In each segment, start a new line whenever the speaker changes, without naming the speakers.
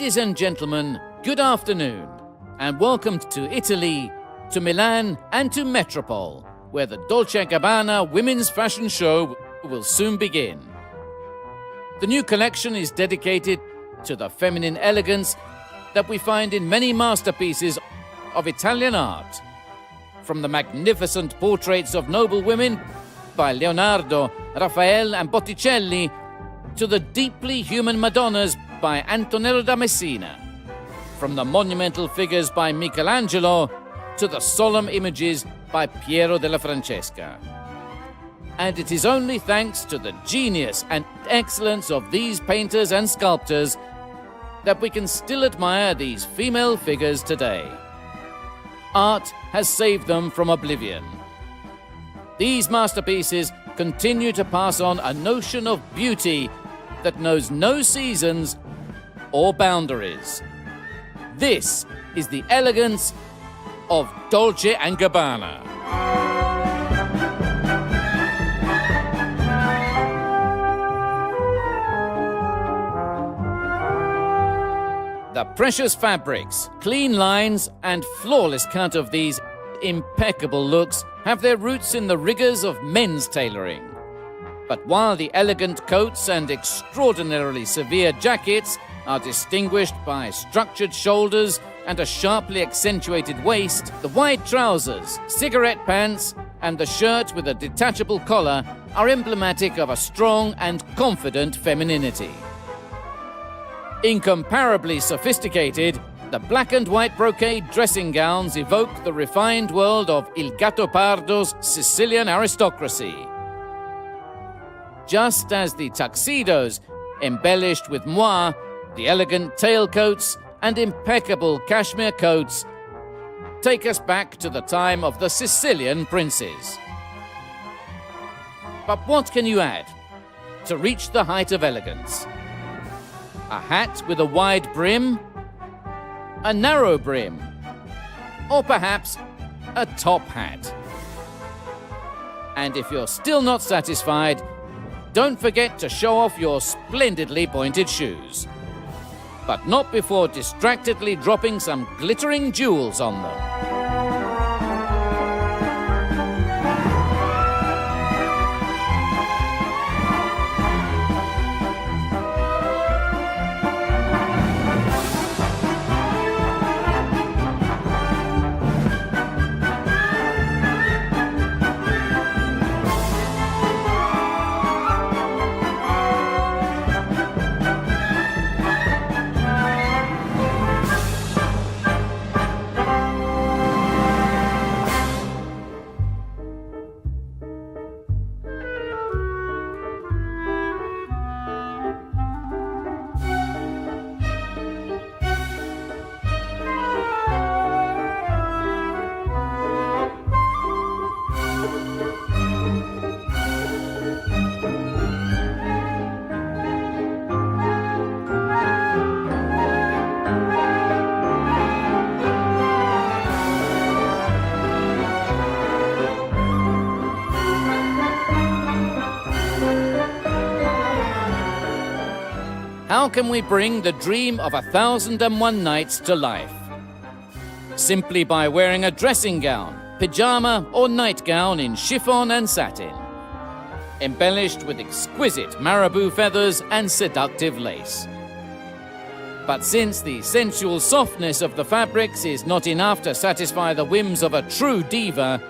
Ladies and gentlemen, good afternoon, and welcome to Italy, to Milan, and to Metropole, where the Dolce Gabbana women's fashion show will soon begin. The new collection is dedicated to the feminine elegance that we find in many masterpieces of Italian art, from the magnificent portraits of noble women by Leonardo, Raphael, and Botticelli, to the deeply human Madonnas by Antonello da Messina, from the monumental figures by Michelangelo to the solemn images by Piero della Francesca. And it is only thanks to the genius and excellence of these painters and sculptors that we can still admire these female figures today. Art has saved them from oblivion. These masterpieces continue to pass on a notion of beauty that knows no seasons or boundaries. This is the elegance of Dolce & Gabbana. The precious fabrics, clean lines, and flawless cut of these impeccable looks have their roots in the rigors of men's tailoring. But while the elegant coats and extraordinarily severe jackets are distinguished by structured shoulders and a sharply accentuated waist, the wide trousers, cigarette pants, and the shirt with a detachable collar are emblematic of a strong and confident femininity. Incomparably sophisticated, the black and white brocade dressing gowns evoke the refined world of Il Gattopardo's Sicilian aristocracy. Just as the tuxedos, embellished with moire, the elegant tailcoats, and impeccable cashmere coats, take us back to the time of the Sicilian princes. But what can you add to reach the height of elegance? A hat with a wide brim? A narrow brim? Or perhaps a top hat? And if you're still not satisfied, don't forget to show off your splendidly pointed shoes. But not before distractedly dropping some glittering jewels on them. How can we bring the dream of 1,001 nights to life? Simply by wearing a dressing gown, pyjama or nightgown in chiffon and satin, embellished with exquisite marabou feathers and seductive lace. But since the sensual softness of the fabrics is not enough to satisfy the whims of a true diva,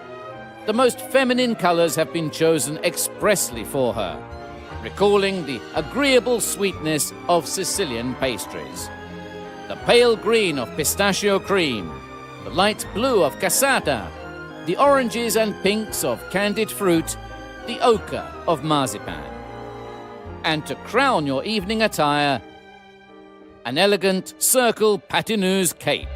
the most feminine colors have been chosen expressly for her, recalling the agreeable sweetness of Sicilian pastries. The pale green of pistachio cream, the light blue of cassata, the oranges and pinks of candied fruit, the ochre of marzipan. And to crown your evening attire, an elegant circle patineuse cape.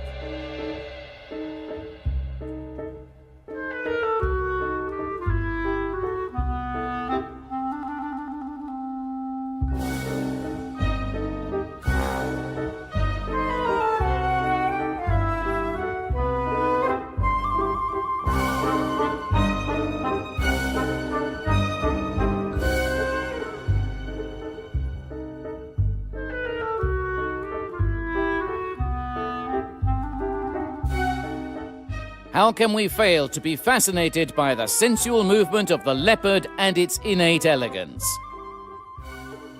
how can we fail to be fascinated by the sensual movement of the leopard and its innate elegance?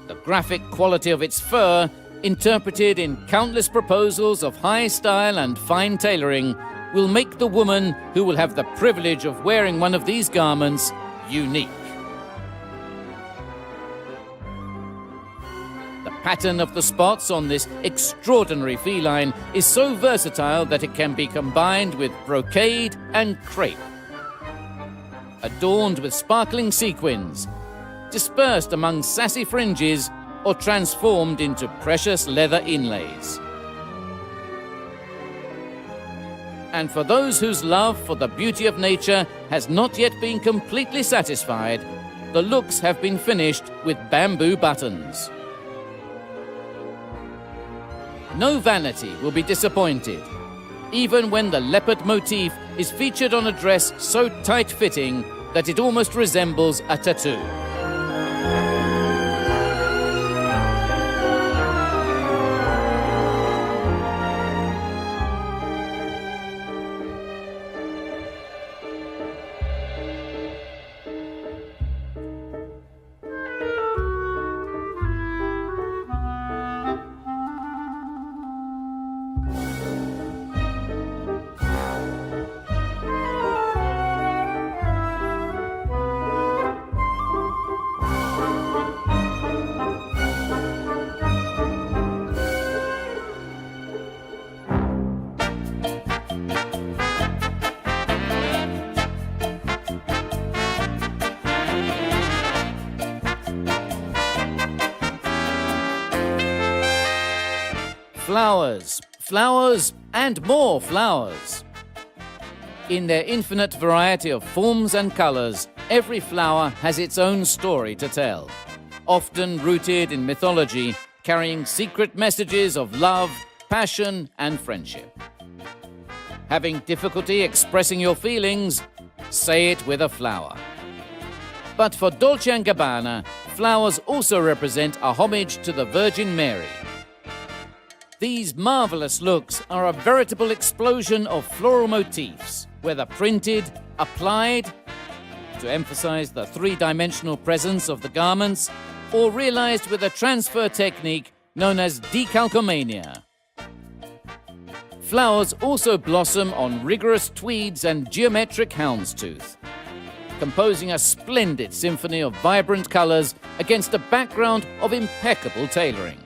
The graphic quality of its fur, interpreted in countless proposals of high style and fine tailoring, will make the woman who will have the privilege of wearing one of these garments unique. The pattern of the spots on this extraordinary feline is so versatile that it can be combined with brocade and crepe. Adorned with sparkling sequins, dispersed among sassy fringes, or transformed into precious leather inlays. And for those whose love for the beauty of nature has not yet been completely satisfied, the looks have been finished with bamboo buttons. No vanity will be disappointed, even when the leopard motif is featured on a dress so tight-fitting that it almost resembles a tattoo. Flowers, flowers, and more flowers. In their infinite variety of forms and colors, every flower has its own story to tell, often rooted in mythology, carrying secret messages of love, passion, and friendship. Having difficulty expressing your feelings? Say it with a flower. But for Dolce & Gabbana, flowers also represent a homage to the Virgin Mary. These marvelous looks are a veritable explosion of floral motifs, whether printed, applied, to emphasize the three-dimensional presence of the garments, or realized with a transfer technique known as decalcomania. Flowers also blossom on rigorous tweeds and geometric houndstooth, composing a splendid symphony of vibrant colors against a background of impeccable tailoring.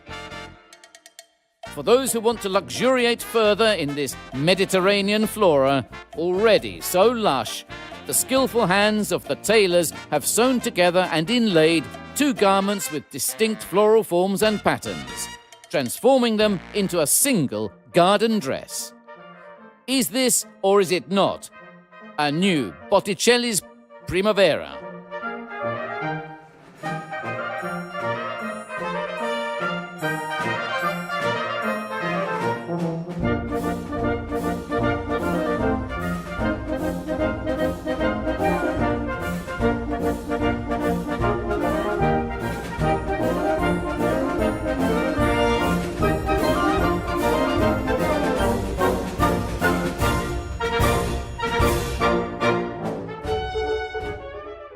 For those who want to luxuriate further in this Mediterranean flora, already so lush, the skillful hands of the tailors have sewn together and inlaid two garments with distinct floral forms and patterns, transforming them into a single garden dress. Is this, or is it not, a new Botticelli's Primavera?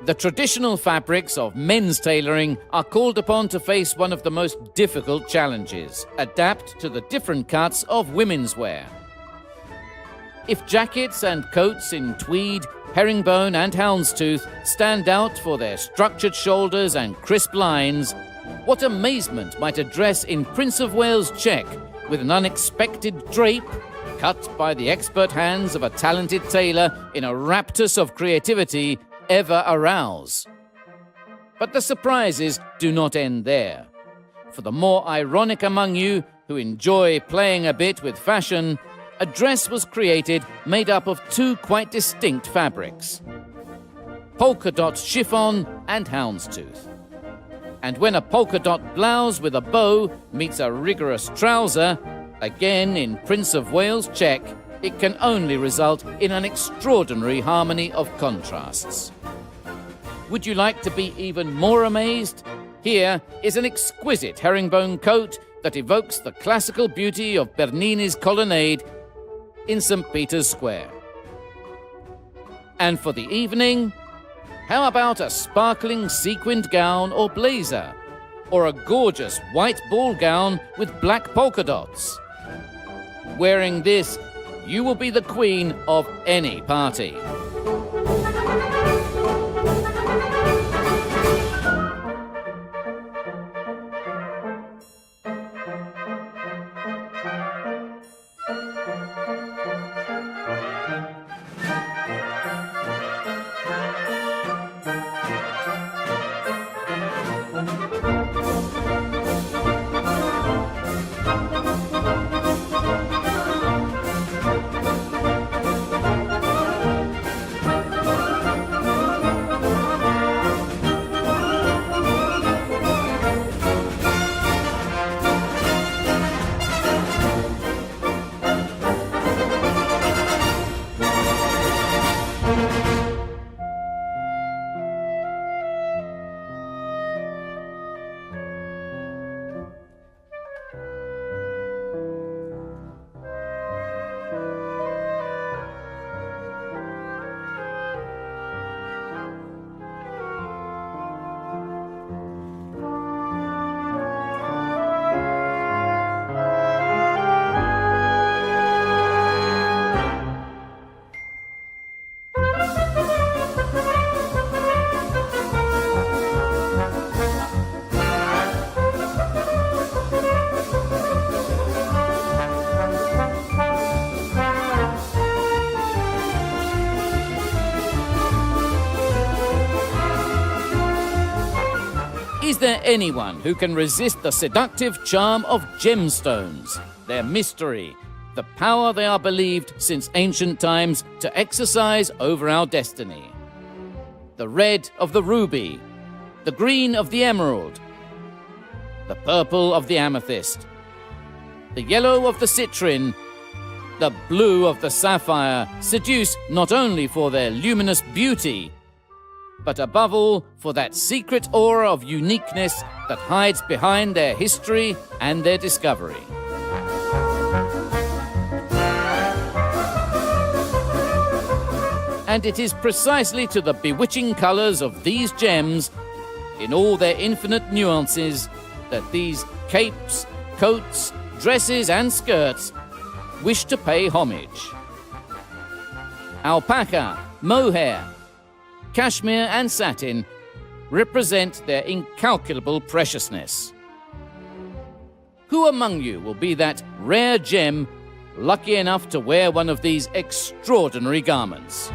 The traditional fabrics of men's tailoring are called upon to face one of the most difficult challenges: adapt to the different cuts of women's wear. If jackets and coats in tweed, herringbone and houndstooth stand out for their structured shoulders and crisp lines, what amazement might a dress in Prince of Wales check with an unexpected drape, cut by the expert hands of a talented tailor in a raptus of creativity, ever arouse. But the surprises do not end there. For the more ironic among you who enjoy playing a bit with fashion, a dress was created made up of two quite distinct fabrics: polka dot chiffon and houndstooth. And when a polka dot blouse with a bow meets a rigorous trouser, again in Prince of Wales check, it can only result in an extraordinary harmony of contrasts. Would you like to be even more amazed? Here is an exquisite herringbone coat that evokes the classical beauty of Bernini's colonnade in St. Peter's Square. And for the evening, how about a sparkling sequined gown or blazer, or a gorgeous white ball gown with black polka dots? Wearing this, you will be the queen of any party. Is there anyone who can resist the seductive charm of gemstones, their mystery, the power they are believed since ancient times to exercise over our destiny? The red of the ruby, the green of the emerald, the purple of the amethyst, the yellow of the citrine, the blue of the sapphire seduce not only for their luminous beauty, but above all for that secret aura of uniqueness that hides behind their history and their discovery. And it is precisely to the bewitching colors of these gems, in all their infinite nuances, that these capes, coats, dresses and skirts wish to pay homage. Alpaca, mohair, cashmere and satin represent their incalculable preciousness. Who among you will be that rare gem lucky enough to wear one of these extraordinary garments?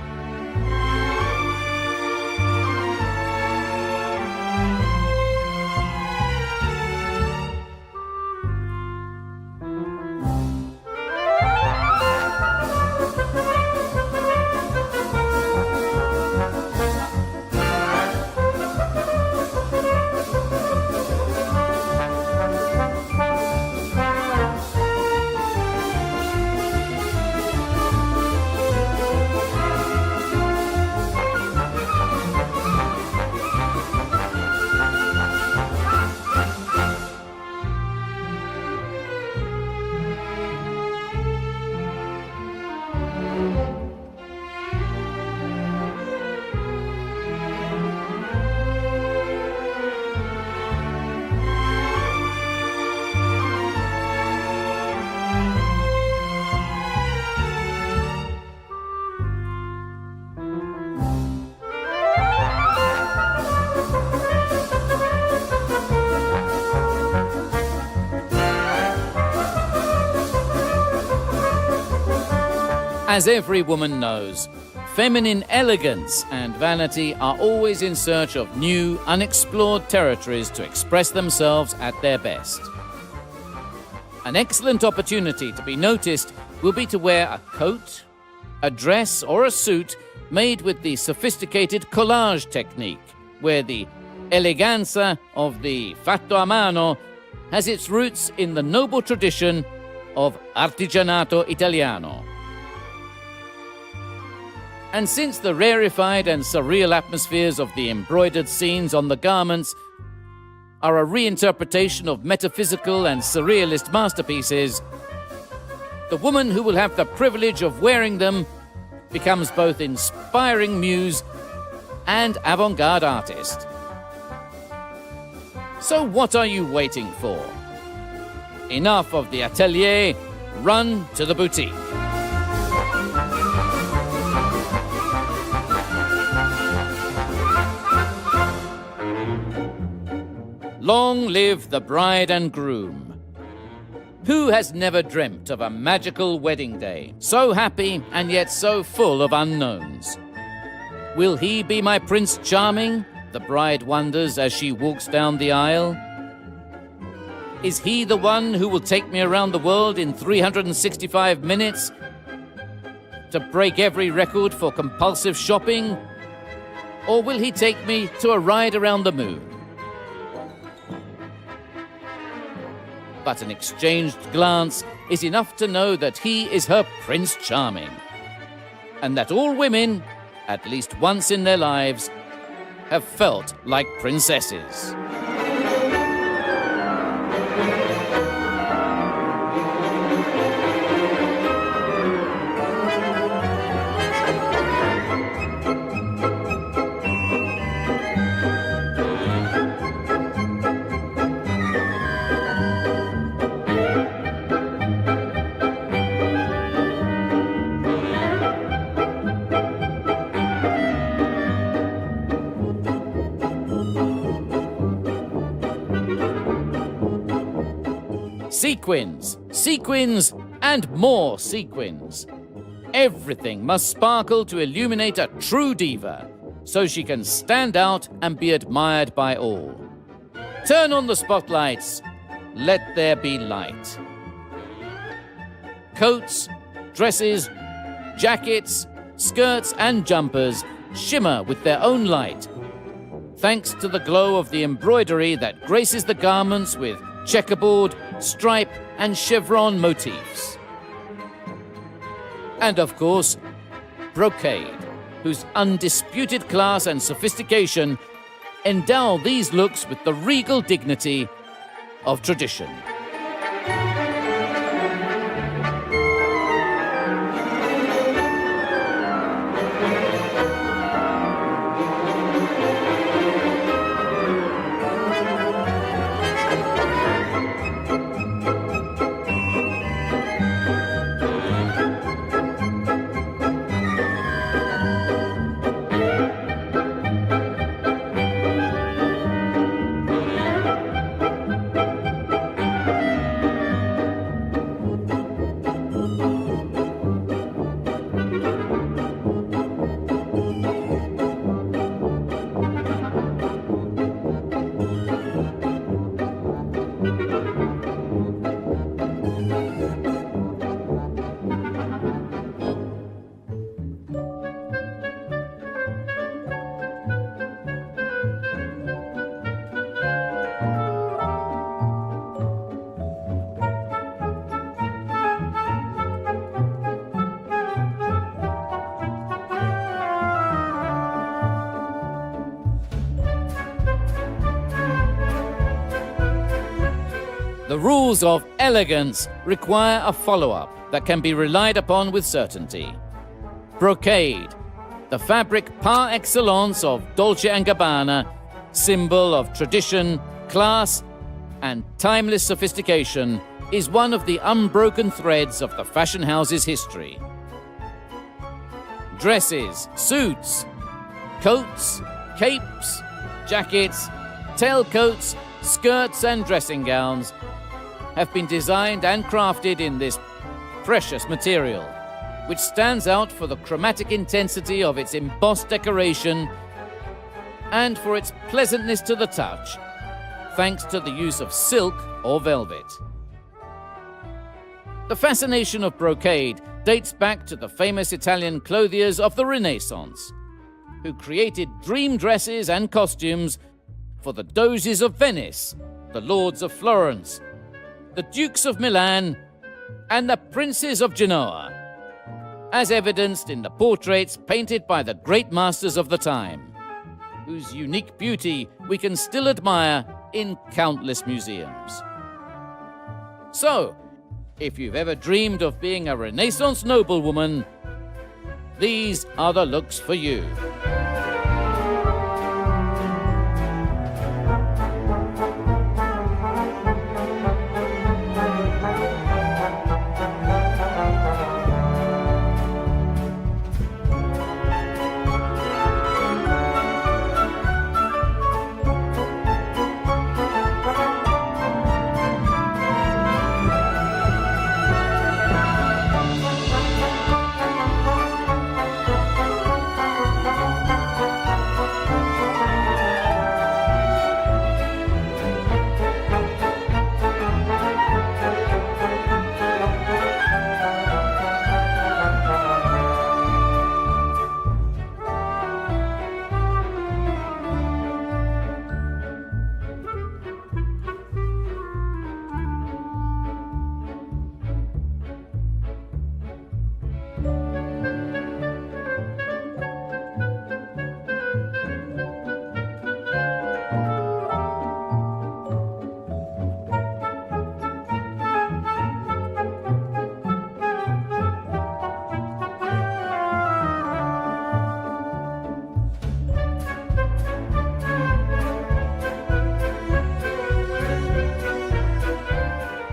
As every woman knows, feminine elegance and vanity are always in search of new, unexplored territories to express themselves at their best. An excellent opportunity to be noticed will be to wear a coat, a dress or a suit made with the sophisticated collage technique, where the eleganza of the fatto a mano has its roots in the noble tradition of artigianato italiano. And since the rarefied and surreal atmospheres of the embroidered scenes on the garments are a reinterpretation of metaphysical and surrealist masterpieces, the woman who will have the privilege of wearing them becomes both inspiring muse and avant-garde artist. So what are you waiting for? Enough of the atelier, run to the boutique. Long live the bride and groom. Who has never dreamt of a magical wedding day, so happy and yet so full of unknowns? Will he be my Prince Charming? The bride wonders as she walks down the aisle. Is he the one who will take me around the world in 365 minutes to break every record for compulsive shopping? Or will he take me to a ride around the moon? But an exchanged glance is enough to know that he is her Prince Charming, and that all women, at least once in their lives, have felt like princesses. Sequins, sequins, and more sequins. Everything must sparkle to illuminate a true diva, so she can stand out and be admired by all. Turn on the spotlights. Let there be light. Coats, dresses, jackets, skirts, and jumpers shimmer with their own light, thanks to the glow of the embroidery that graces the garments with checkerboard, stripe, and chevron motifs. And of course, brocade, whose undisputed class and sophistication endow these looks with the regal dignity of tradition. The rules of elegance require a follow-up that can be relied upon with certainty. Brocade, the fabric par excellence of Dolce & Gabbana, symbol of tradition, class, and timeless sophistication, is one of the unbroken threads of the fashion house's history. Dresses, suits, coats, capes, jackets, tailcoats, skirts, and dressing gowns have been designed and crafted in this precious material, which stands out for the chromatic intensity of its embossed decoration and for its pleasantness to the touch, thanks to the use of silk or velvet. The fascination of brocade dates back to the famous Italian clothiers of the Renaissance, who created dream dresses and costumes for the Doges of Venice, the Lords of Florence, the Dukes of Milan, and the Princes of Genoa, as evidenced in the portraits painted by the great masters of the time, whose unique beauty we can still admire in countless museums. So, if you've ever dreamed of being a Renaissance noblewoman, these are the looks for you.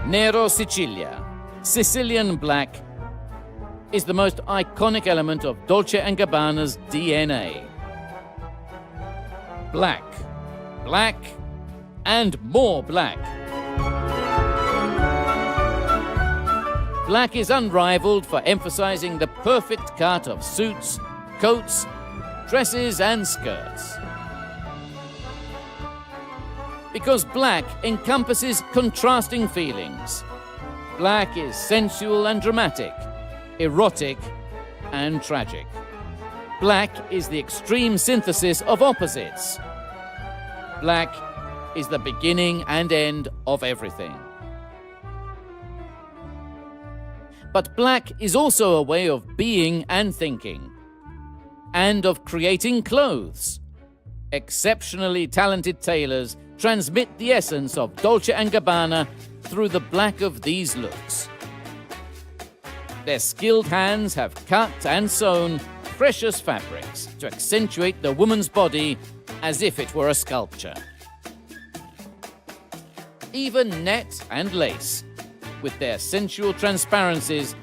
Nero Sicilia, Sicilian black, is the most iconic element of Dolce & Gabbana's DNA. Black, black, and more black. Black is unrivaled for emphasizing the perfect cut of suits, coats, dresses, and skirts. Because black encompasses contrasting feelings. Black is sensual and dramatic, erotic and tragic. Black is the extreme synthesis of opposites. Black is the beginning and end of everything. But black is also a way of being and thinking, and of creating clothes. Exceptionally talented tailors transmit the essence of Dolce & Gabbana through the black of these looks. Their skilled hands have cut and sewn precious fabrics to accentuate the woman's body as if it were a sculpture. Even net and lace, with their sensual transparencies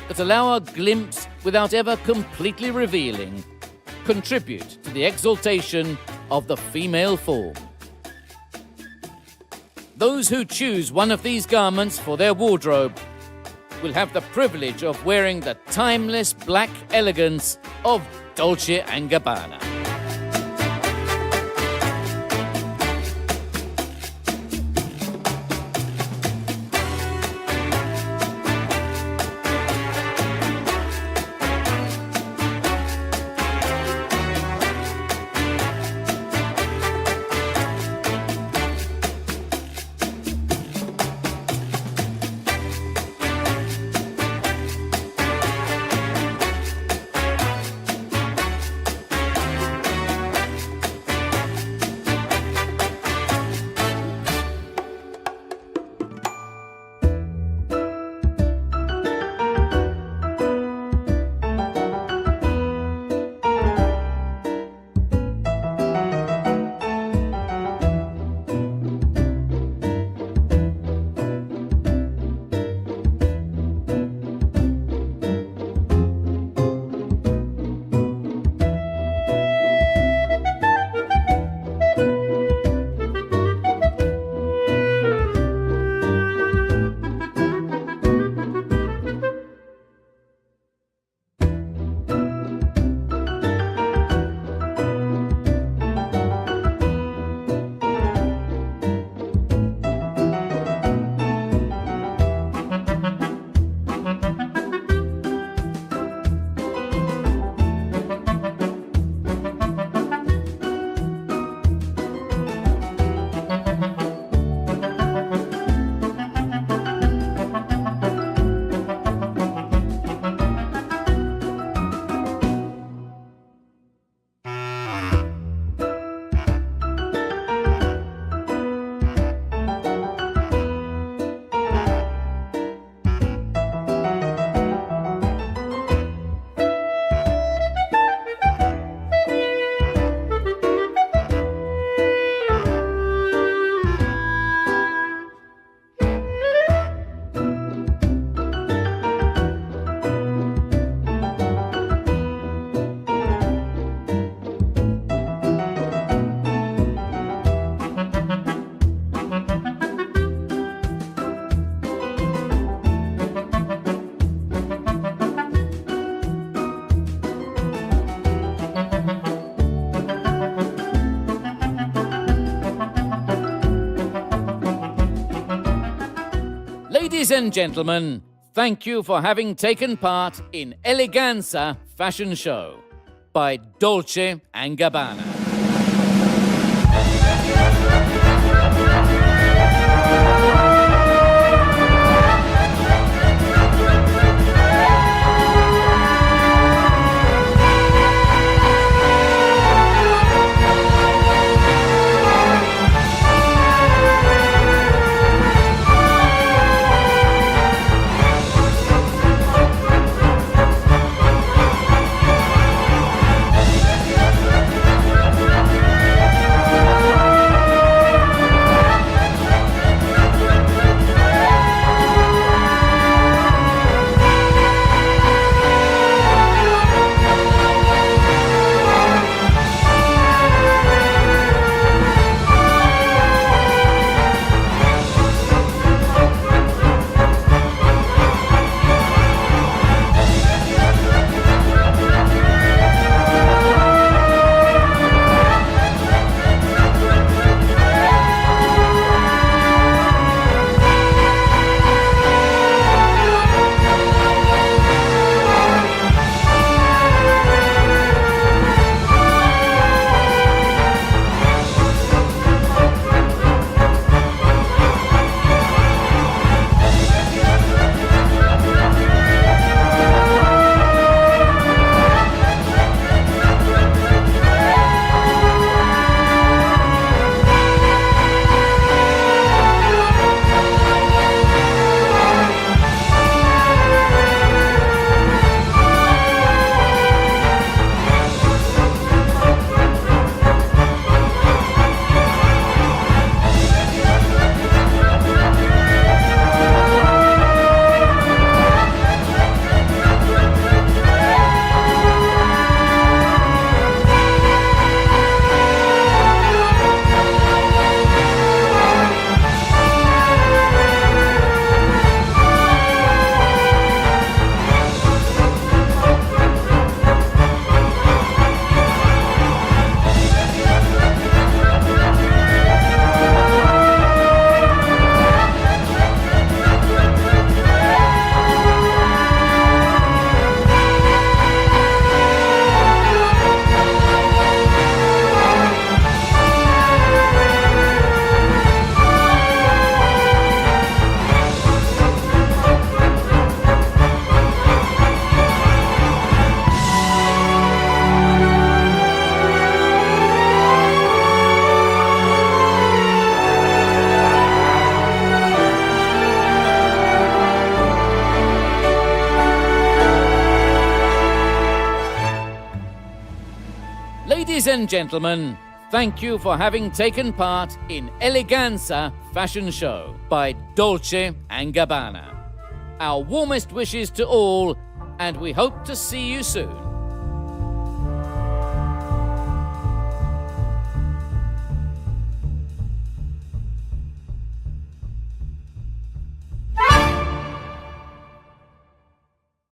that allow a glimpse without ever completely revealing, contribute to the exaltation of the female form. Those who choose one of these garments for their wardrobe will have the privilege of wearing the timeless black elegance of Dolce & Gabbana. Ladies and gentlemen, thank you for having taken part in Eleganza Fashion Show by Dolce & Gabbana. Ladies and gentlemen, thank you for having taken part in Eleganza Fashion Show by Dolce & Gabbana. Our warmest wishes to all, and we hope to see you soon.